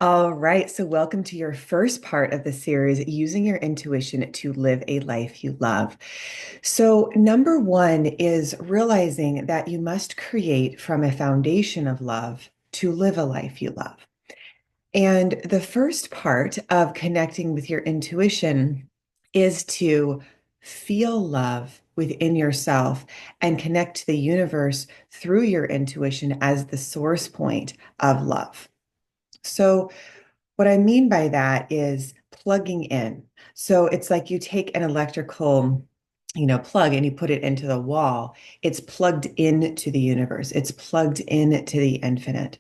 All right, so welcome to your first part of the series, Using Your Intuition to Live a Life You Love. So, number one is realizing that you must create from a foundation of love to live a life you love. And the first part of connecting with your intuition is to feel love within yourself and connect to the universe through your intuition as the source point of love. So, what I mean by that is plugging in. So it's like you take an electrical, plug and you put it into the wall. It's plugged into the universe. It's plugged into the infinite.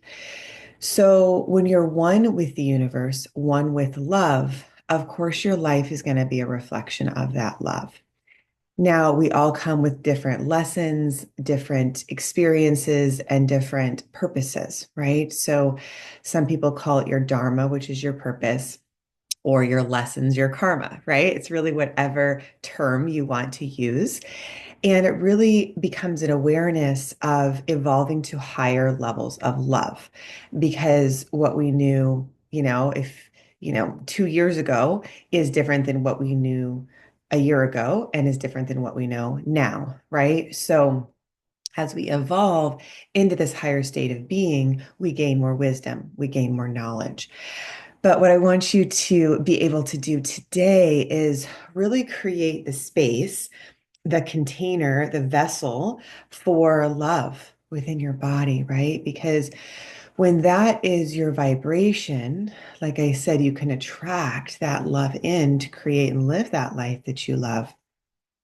So when you're one with the universe, one with love, of course, your life is going to be a reflection of that love. Now, we all come with different lessons, different experiences, and different purposes, right? So, some people call it your dharma, which is your purpose, or your lessons, your karma, right? It's really whatever term you want to use. And it really becomes an awareness of evolving to higher levels of love because what we knew, if, 2 years ago is different than what we knew a year ago and is different than what we know now, right? So, as we evolve into this higher state of being, we gain more wisdom, we gain more knowledge. But what I want you to be able to do today is really create the space, the container, the vessel for love within your body, right? Because when that is your vibration, like I said, you can attract that love in to create and live that life that you love.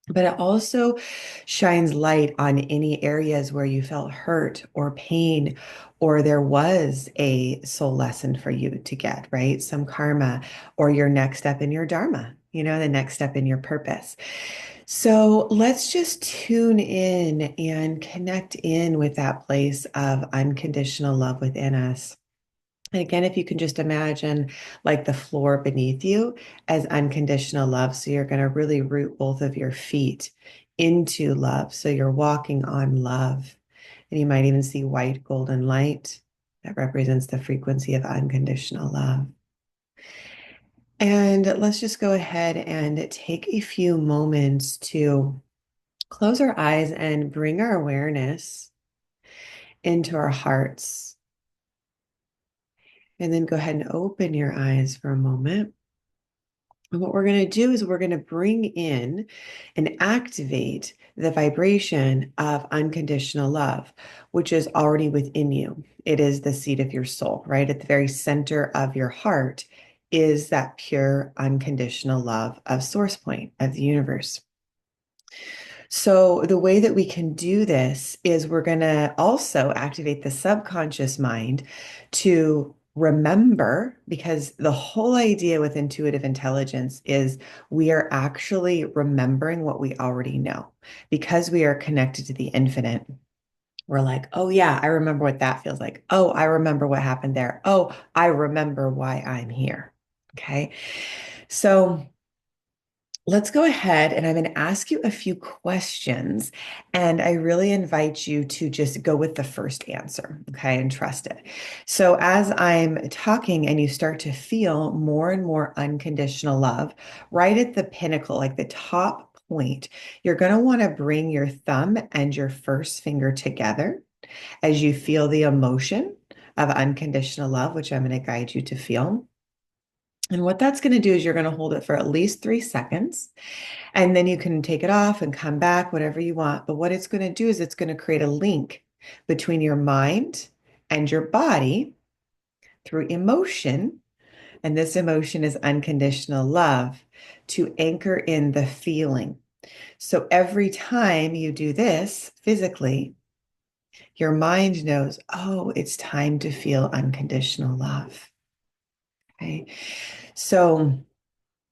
But it also shines light on any areas where you felt hurt or pain, or there was a soul lesson for you to get, right? Some karma, or your next step in your dharma, the next step in your purpose. So let's just tune in and connect in with that place of unconditional love within us. And again, if you can just imagine like the floor beneath you as unconditional love. So you're going to really root both of your feet into love. So you're walking on love. And you might even see white golden light that represents the frequency of unconditional love. And let's just go ahead and take a few moments to close our eyes and bring our awareness into our hearts. And then go ahead and open your eyes for a moment. And what we're going to do is we're going to bring in and activate the vibration of unconditional love, which is already within you. It is the seat of your soul, right? At the very center of your heart is that pure, unconditional love of source point of the universe. So, the way that we can do this is we're going to also activate the subconscious mind to remember, because the whole idea with intuitive intelligence is we are actually remembering what we already know because we are connected to the infinite. We're like, oh, yeah, I remember what that feels like. Oh, I remember what happened there. Oh, I remember why I'm here. Okay. So, let's go ahead and I'm going to ask you a few questions. And I really invite you to just go with the first answer, okay, and trust it. So, as I'm talking and you start to feel more and more unconditional love, right at the pinnacle, like the top point, you're going to want to bring your thumb and your first finger together as you feel the emotion of unconditional love, which I'm going to guide you to feel. And what that's going to do is you're going to hold it for at least 3 seconds. And then you can take it off and come back, whatever you want. But what it's going to do is it's going to create a link between your mind and your body through emotion. And this emotion is unconditional love to anchor in the feeling. So every time you do this physically, your mind knows, oh, it's time to feel unconditional love. Okay. So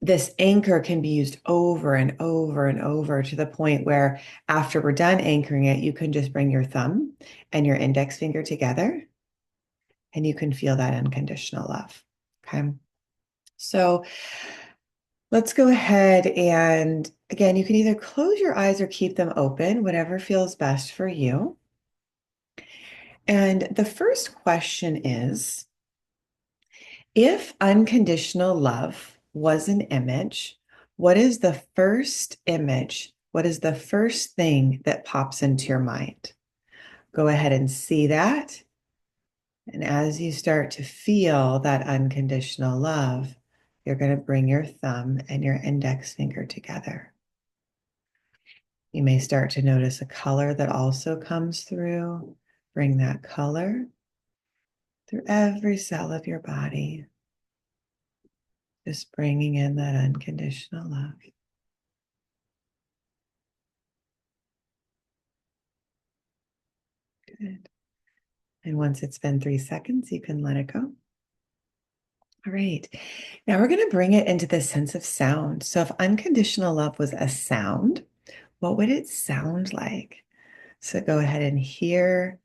this anchor can be used over and over and over to the point where after we're done anchoring it, you can just bring your thumb and your index finger together and you can feel that unconditional love. Okay. So let's go ahead and again, you can either close your eyes or keep them open, whatever feels best for you. And the first question If unconditional love was an image, what is the first image? What is the first thing that pops into your mind? Go ahead and see that. And as you start to feel that unconditional love, you're going to bring your thumb and your index finger together. You may start to notice a color that also comes through. Bring that color through every cell of your body, just bringing in that unconditional love. Good. And once it's been 3 seconds, you can let it go. All right. Now we're going to bring it into the sense of sound. So if unconditional love was a sound, what would it sound like? So go ahead and hear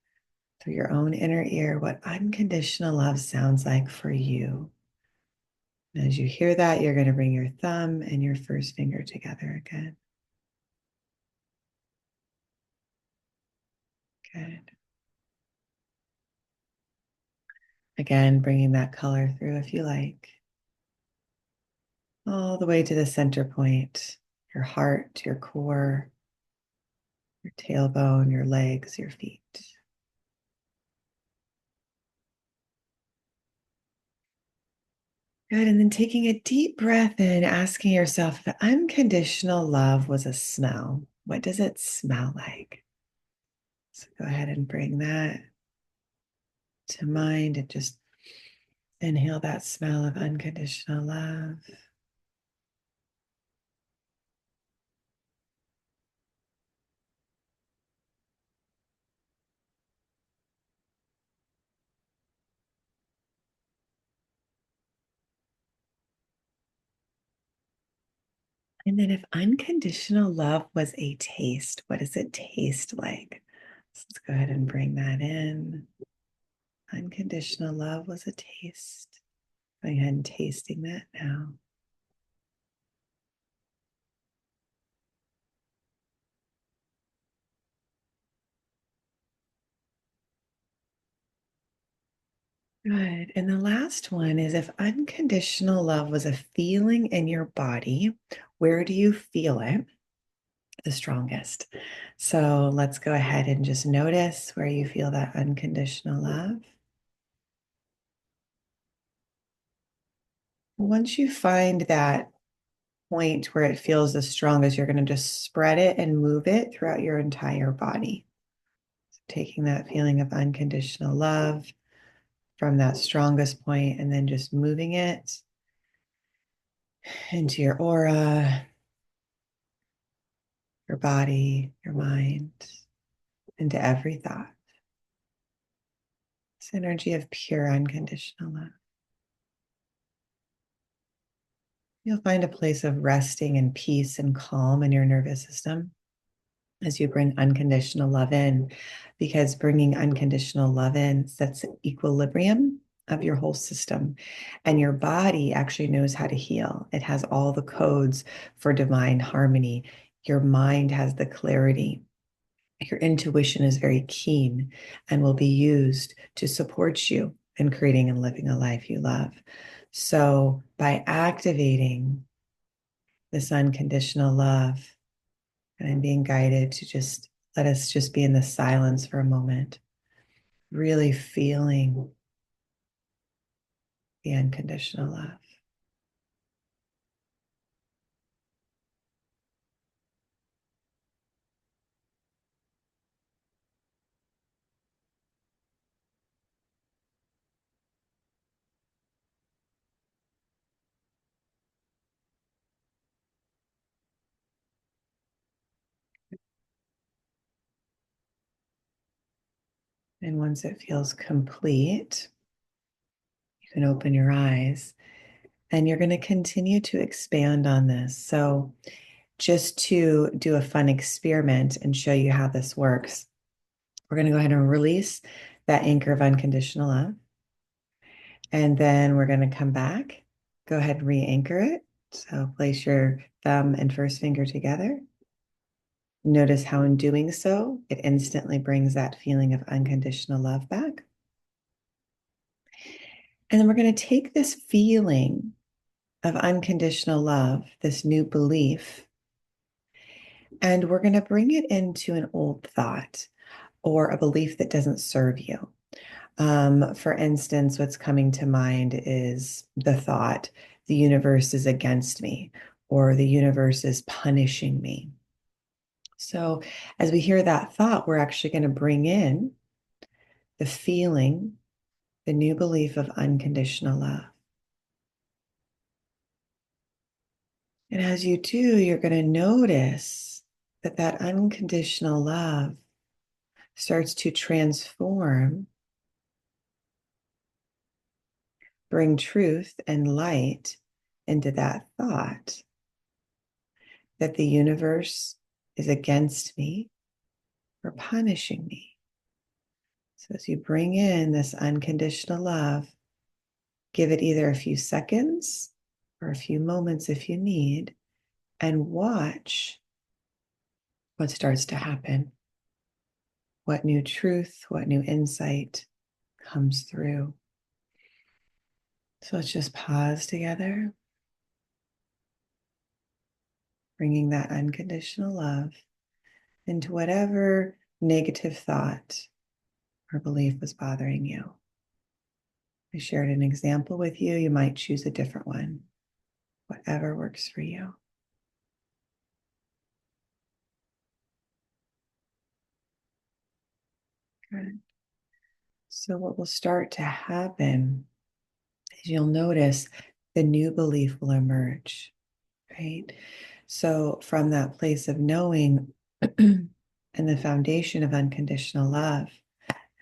through your own inner ear what unconditional love sounds like for you. And as you hear that, you're going to bring your thumb and your first finger together again. Good. Again, bringing that color through if you like, all the way to the center point, your heart, your core, your tailbone, your legs, your feet. Good. And then taking a deep breath in, asking yourself if unconditional love was a smell, what does it smell like? So go ahead and bring that to mind and just inhale that smell of unconditional love. And then if unconditional love was a taste, what does it taste like? So let's go ahead and bring that in. Unconditional love was a taste. Going ahead and tasting that now. Good. And the last one is if unconditional love was a feeling in your body, where do you feel it the strongest? So let's go ahead and just notice where you feel that unconditional love. Once you find that point where it feels the strongest, you're going to just spread it and move it throughout your entire body. So taking that feeling of unconditional love from that strongest point and then just moving it into your aura, your body, your mind, into every thought. This energy of pure unconditional love. You'll find a place of resting and peace and calm in your nervous system as you bring unconditional love in, because bringing unconditional love in sets an equilibrium of your whole system. And your body actually knows how to heal. It has all the codes for divine harmony. Your mind has the clarity. Your intuition is very keen and will be used to support you in creating and living a life you love. So by activating this unconditional love, and I'm being guided to just let us just be in the silence for a moment, really feeling the unconditional love. And once it feels complete, you can open your eyes and you're going to continue to expand on this. So, just to do a fun experiment and show you how this works, we're going to go ahead and release that anchor of unconditional love. And then we're going to come back, go ahead and re-anchor it. So place your thumb and first finger together. Notice how in doing so, it instantly brings that feeling of unconditional love back. And then we're going to take this feeling of unconditional love, this new belief, and we're going to bring it into an old thought or a belief that doesn't serve you. For instance, what's coming to mind is the thought, the universe is against me, or the universe is punishing me. So, as we hear that thought, we're actually going to bring in the feeling, the new belief of unconditional love. And as you do, you're going to notice that that unconditional love starts to transform, bring truth and light into that thought that the universe is against me or punishing me. So as you bring in this unconditional love, give it either a few seconds or a few moments if you need, and watch what starts to happen. What new truth, what new insight comes through. So let's just pause together, bringing that unconditional love into whatever negative thought or belief was bothering you. I shared an example with you. You might choose a different one, whatever works for you. Good. So, what will start to happen is you'll notice the new belief will emerge, right? So, from that place of knowing and the foundation of unconditional love,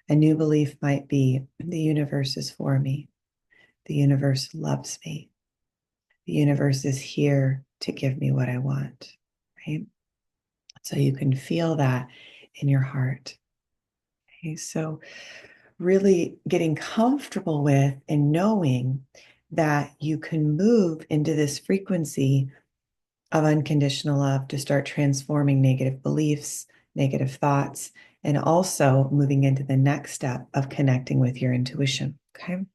a new belief might be the universe is for me, the universe loves me, the universe is here to give me what I want, right? So, you can feel that in your heart. Okay, so really getting comfortable with and knowing that you can move into this frequency of unconditional love to start transforming negative beliefs, negative thoughts, and also moving into the next step of connecting with your intuition. Okay.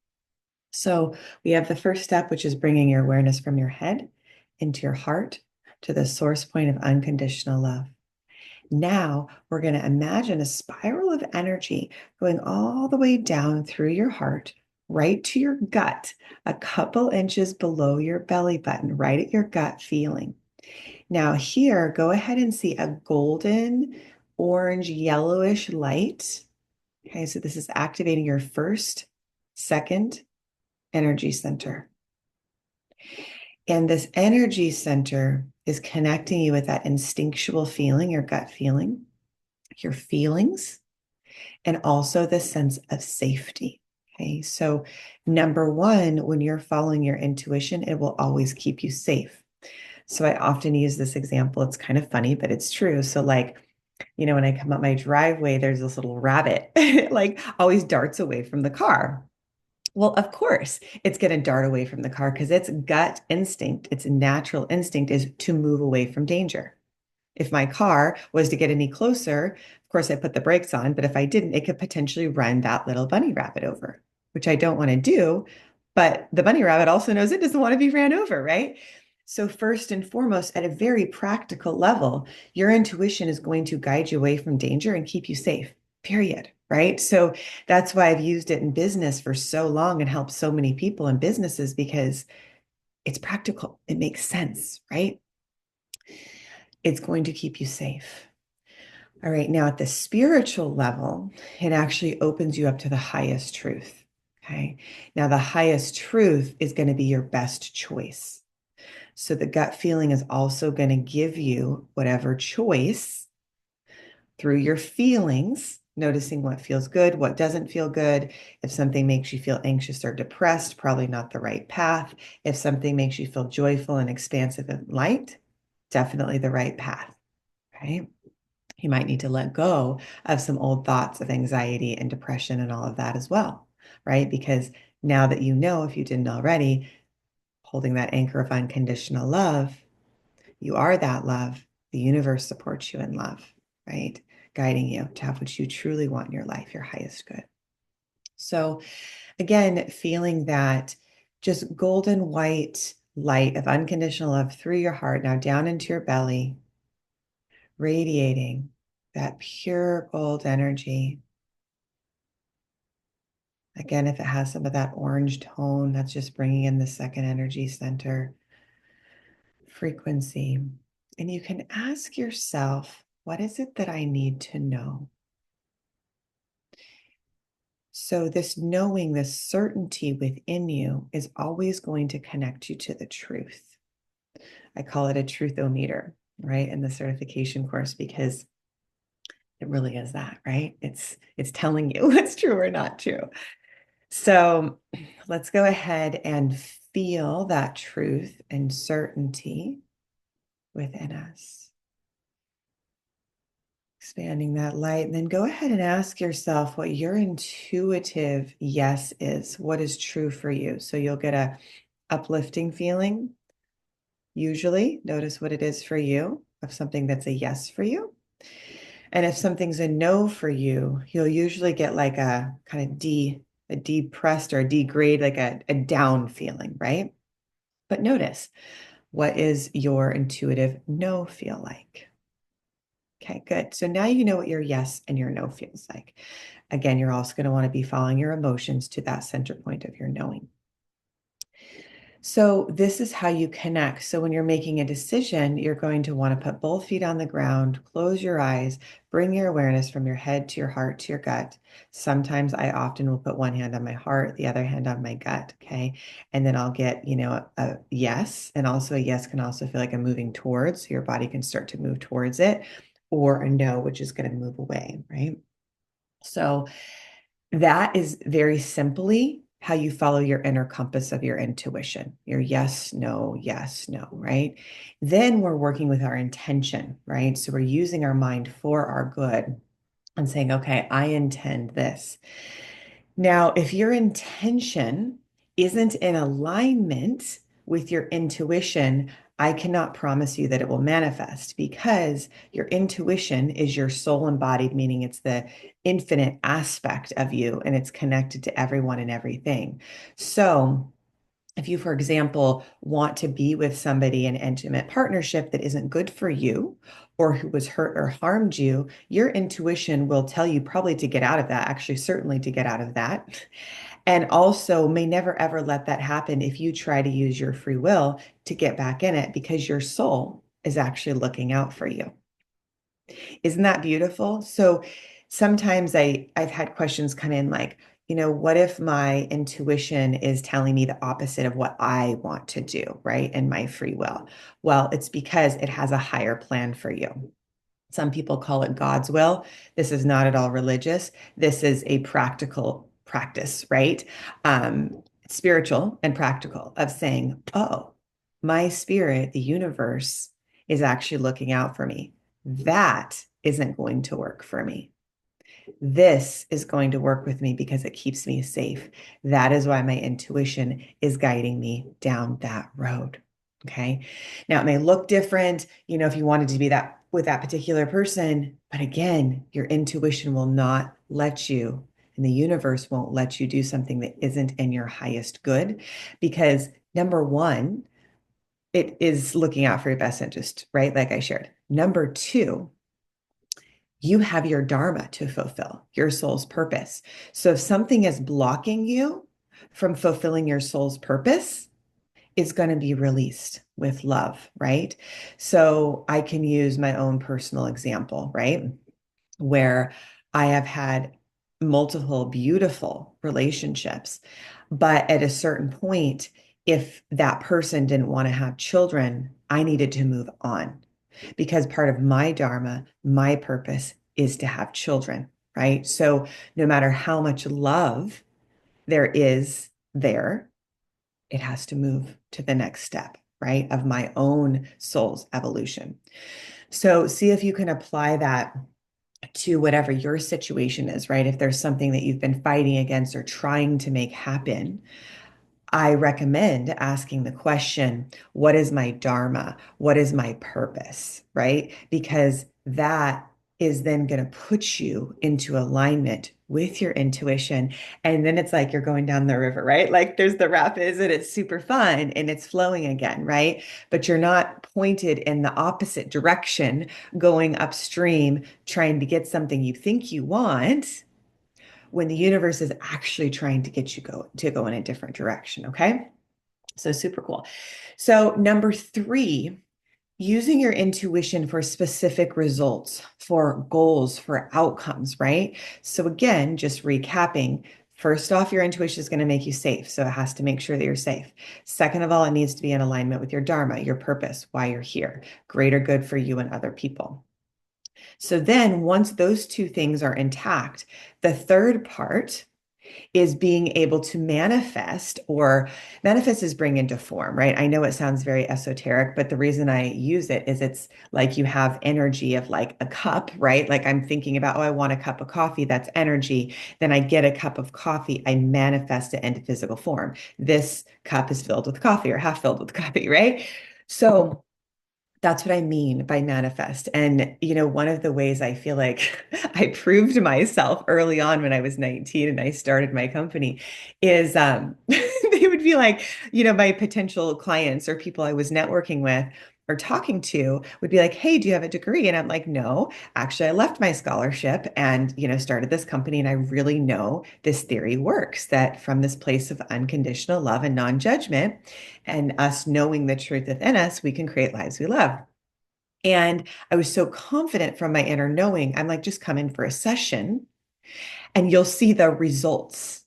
So we have the first step, which is bringing your awareness from your head into your heart to the source point of unconditional love. Now we're going to imagine a spiral of energy going all the way down through your heart, right to your gut, a couple inches below your belly button, right at your gut feeling. Now, here, go ahead and see a golden, orange, yellowish light. Okay, so this is activating your first, second energy center. And this energy center is connecting you with that instinctual feeling, your gut feeling, your feelings, and also the sense of safety. Okay, so number one, when you're following your intuition, it will always keep you safe. So I often use this example. It's kind of funny, but it's true. So, like, when I come up my driveway, there's this little rabbit, like, always darts away from the car. Well, of course, it's going to dart away from the car because its gut instinct, its natural instinct is to move away from danger. If my car was to get any closer, of course, I put the brakes on, but if I didn't, it could potentially run that little bunny rabbit over, which I don't want to do. But the bunny rabbit also knows it doesn't want to be ran over, right? So, first and foremost, at a very practical level, your intuition is going to guide you away from danger and keep you safe, period. Right. So that's why I've used it in business for so long and helped so many people in businesses because it's practical. It makes sense, right? It's going to keep you safe. All right, now at the spiritual level, it actually opens you up to the highest truth. Okay, now the highest truth is going to be your best choice. So the gut feeling is also going to give you whatever choice through your feelings, noticing what feels good, what doesn't feel good. If something makes you feel anxious or depressed, probably not the right path. If something makes you feel joyful and expansive and light, definitely the right path, right? You might need to let go of some old thoughts of anxiety and depression and all of that as well, right? Because now that you know, if you didn't already, holding that anchor of unconditional love, you are that love. The universe supports you in love, right? Guiding you to have what you truly want in your life, your highest good. So Again, feeling that just golden white light of unconditional love through your heart, now down into your belly, radiating that pure gold energy. Again, if it has some of that orange tone, that's just bringing in the second energy center frequency. And you can ask yourself, what is it that I need to know? So, this knowing, this certainty within you is always going to connect you to the truth. I call it a truthometer, right? In the certification course, because it really is that, right? It's telling you what's true or not true. So let's go ahead and feel that truth and certainty within us. Expanding that light, and then go ahead and ask yourself what your intuitive yes is. What is true for you? So you'll get a uplifting feeling. Usually, notice what it is for you of something that's a yes for you. And if something's a no for you, you'll usually get like a kind of a depressed or a degrade, like a down feeling, right? But notice, what is your intuitive no feel like? Okay, good. So now you know what your yes and your no feels like. Again, you're also going to want to be following your emotions to that center point of your knowing. So this is how you connect. So when you're making a decision, you're going to want to put both feet on the ground, close your eyes, bring your awareness from your head to your heart to your gut. Sometimes I often will put one hand on my heart, the other hand on my gut, okay? And then I'll get, a yes, and also a yes can also feel like a moving towards, so your body can start to move towards it, or a no, which is going to move away, right? So that is very simply how you follow your inner compass of your intuition, your yes, no, right? Then we're working with our intention, right? So we're using our mind for our good and saying, okay, I intend this. Now, if your intention isn't in alignment with your intuition, I cannot promise you that it will manifest because your intuition is your soul embodied, meaning it's the infinite aspect of you and it's connected to everyone and everything. So, if you, for example, want to be with somebody in an intimate partnership that isn't good for you or who was hurt or harmed you, your intuition will tell you probably to get out of that, actually, certainly to get out of that. And also may never ever let that happen if you try to use your free will to get back in it because your soul is actually looking out for you. Isn't that beautiful? So sometimes I've had questions come in like, what if my intuition is telling me the opposite of what I want to do, right? And my free will. Well, it's because it has a higher plan for you. Some people call it God's will. This is not at all religious. This is a practical practice, right? Spiritual and practical of saying, oh, my spirit, the universe, is actually looking out for me. That isn't going to work for me. This is going to work with me because it keeps me safe. That is why my intuition is guiding me down that road. Okay. Now it may look different, if you wanted to be that with that particular person, but again, your intuition will not let you, and the universe won't let you do something that isn't in your highest good because number one, it is looking out for your best interest, right? Like I shared. Number two, you have your dharma to fulfill, your soul's purpose. So if something is blocking you from fulfilling your soul's purpose, it's going to be released with love, right? So I can use my own personal example, right? Where I have had multiple beautiful relationships, but at a certain point, if that person didn't want to have children, I needed to move on because part of my dharma, my purpose is to have children, right? So no matter how much love there is there, it has to move to the next step, right? Of my own soul's evolution. So see if you can apply that to whatever your situation is, right? If there's something that you've been fighting against or trying to make happen, I recommend asking the question, what is my dharma? What is my purpose? Right? Because that is then going to put you into alignment with your intuition. And then it's like you're going down the river, right? Like there's the rapids and it's super fun and it's flowing again, right? But you're not pointed in the opposite direction, going upstream, trying to get something you think you want when the universe is actually trying to get you go in a different direction. Okay. So super cool. So number three, using your intuition for specific results, for goals, for outcomes, right? So again, just recapping. First off, your intuition is going to make you safe. So it has to make sure that you're safe. Second of all, it needs to be in alignment with your dharma, your purpose, why you're here, greater good for you and other people. So then once those two things are intact, the third part is being able to manifest, or manifest is bring into form, right? I know it sounds very esoteric, but the reason I use it is it's like you have energy of like a cup, right? Like I'm thinking about, oh, I want a cup of coffee. That's energy. Then I get a cup of coffee. I manifest it into physical form. This cup is filled with coffee or half filled with coffee, right? So that's what I mean by manifest. And, one of the ways I feel like I proved myself early on when I was 19 and I started my company is they would be like, my potential clients or people I was networking with or talking to would be like, hey, do you have a degree? And I'm like, no, actually, I left my scholarship and, started this company. And I really know this theory works, that from this place of unconditional love and non-judgment, and us knowing the truth within us, we can create lives we love. And I was so confident from my inner knowing, I'm like, just come in for a session and you'll see the results.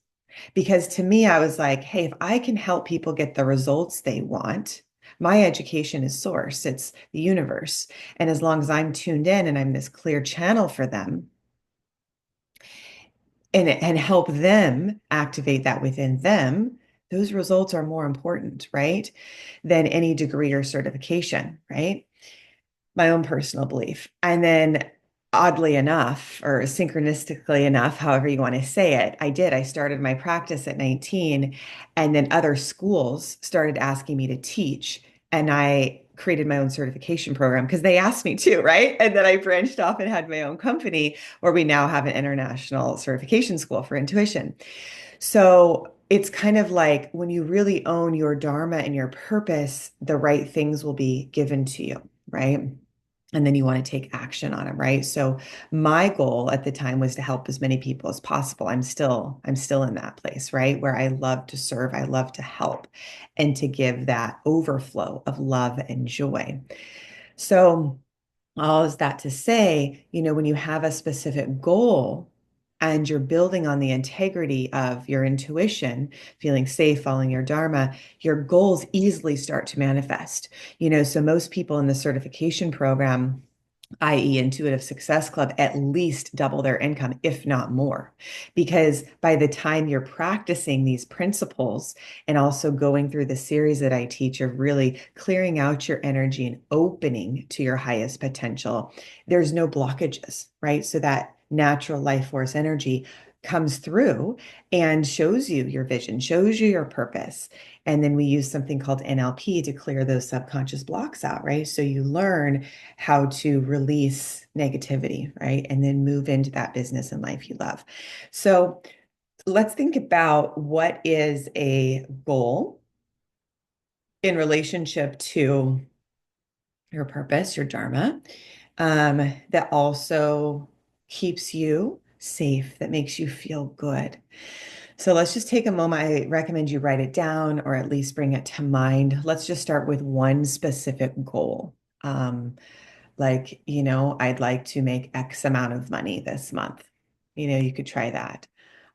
Because to me, I was like, hey, if I can help people get the results they want, my education is source, it's the universe. And as long as I'm tuned in and I'm this clear channel for them and help them activate that within them, those results are more important, right? Than any degree or certification, right? My own personal belief. And then oddly enough, or synchronistically enough, however you want to say it, I did. I started my practice at 19, and then other schools started asking me to teach. And I created my own certification program because they asked me to, right? And then I branched off and had my own company where we now have an international certification school for intuition. So it's kind of like when you really own your dharma and your purpose, the right things will be given to you, right? And then you want to take action on them, right? So my goal at the time was to help as many people as possible. I'm still in that place, right? Where I love to serve, I love to help and to give that overflow of love and joy. So all is that to say, when you have a specific goal and you're building on the integrity of your intuition, feeling safe, following your dharma, your goals easily start to manifest. So most people in the certification program, i.e., Intuitive Success Club, at least double their income, if not more. Because by the time you're practicing these principles and also going through the series that I teach of really clearing out your energy and opening to your highest potential, there's no blockages, right? So that natural life force energy comes through and shows you your vision, shows you your purpose. And then we use something called NLP to clear those subconscious blocks out, right? So you learn how to release negativity, right? And then move into that business and life you love. So let's think about what is a goal in relationship to your purpose, your dharma, that also keeps you safe, that makes you feel good. So let's just take a moment. I recommend you write it down or at least bring it to mind. Let's just start with one specific goal. Like, I'd like to make X amount of money this month. You could try that.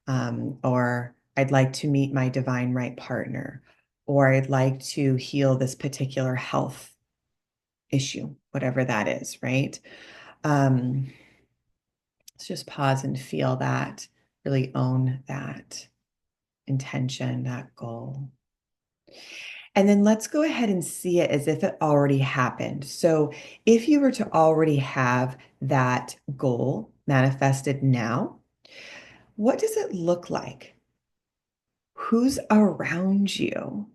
Or I'd like to meet my divine right partner, or I'd like to heal this particular health issue, whatever that is, right? Um, let's just pause and feel that, really own that intention, that goal. And then let's go ahead and see it as if it already happened. So if you were to already have that goal manifested now, what does it look like? Who's around you?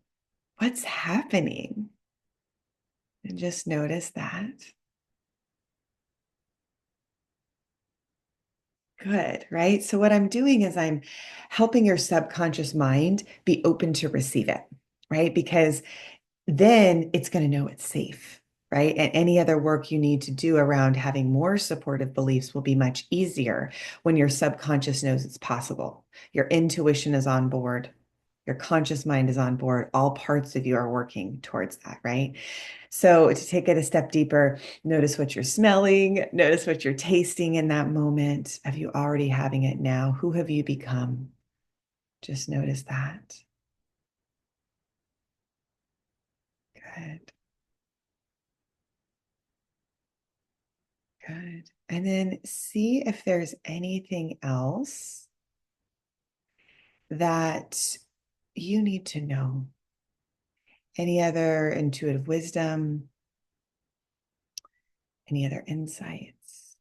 What's happening? And just notice that. Good, right? So what I'm doing is I'm helping your subconscious mind be open to receive it, right? Because then it's going to know it's safe, right? And any other work you need to do around having more supportive beliefs will be much easier when your subconscious knows it's possible. Your intuition is on board. Your conscious mind is on board. All parts of you are working towards that, right? So to take it a step deeper, notice what you're smelling, notice what you're tasting in that moment. Have you already having it now? Who have you become? Just notice that. Good, good. And then see if there's anything else that you need to know. Any other intuitive wisdom, any other insights?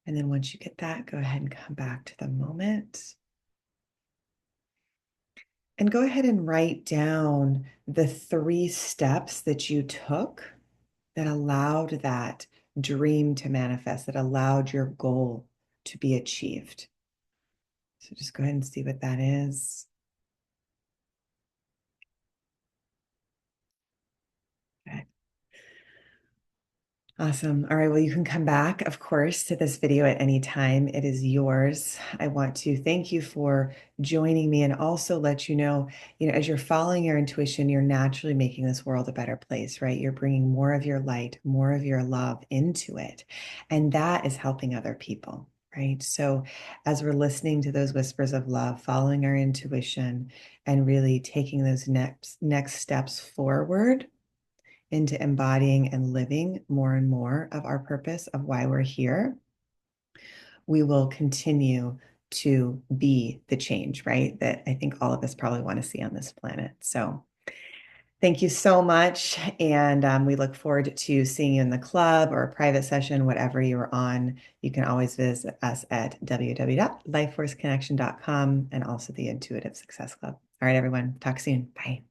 And then once you get that, go ahead and come back to the moment. And go ahead and write down the 3 steps that you took that allowed that dream to manifest, that allowed your goal to be achieved. So just go ahead and see what that is. Okay. Awesome. All right. Well, you can come back, of course, to this video at any time. It is yours. I want to thank you for joining me and also let you know, as you're following your intuition, you're naturally making this world a better place, right? You're bringing more of your light, more of your love into it. And that is helping other people, right? So as we're listening to those whispers of love, following our intuition and really taking those next steps forward into embodying and living more and more of our purpose of why we're here, we will continue to be the change, right? That I think all of us probably want to see on this planet. So thank you so much. And we look forward to seeing you in the club or a private session, whatever you're on. You can always visit us at www.lifeforceconnection.com and also the Intuitive Success Club. All right, everyone. Talk soon. Bye.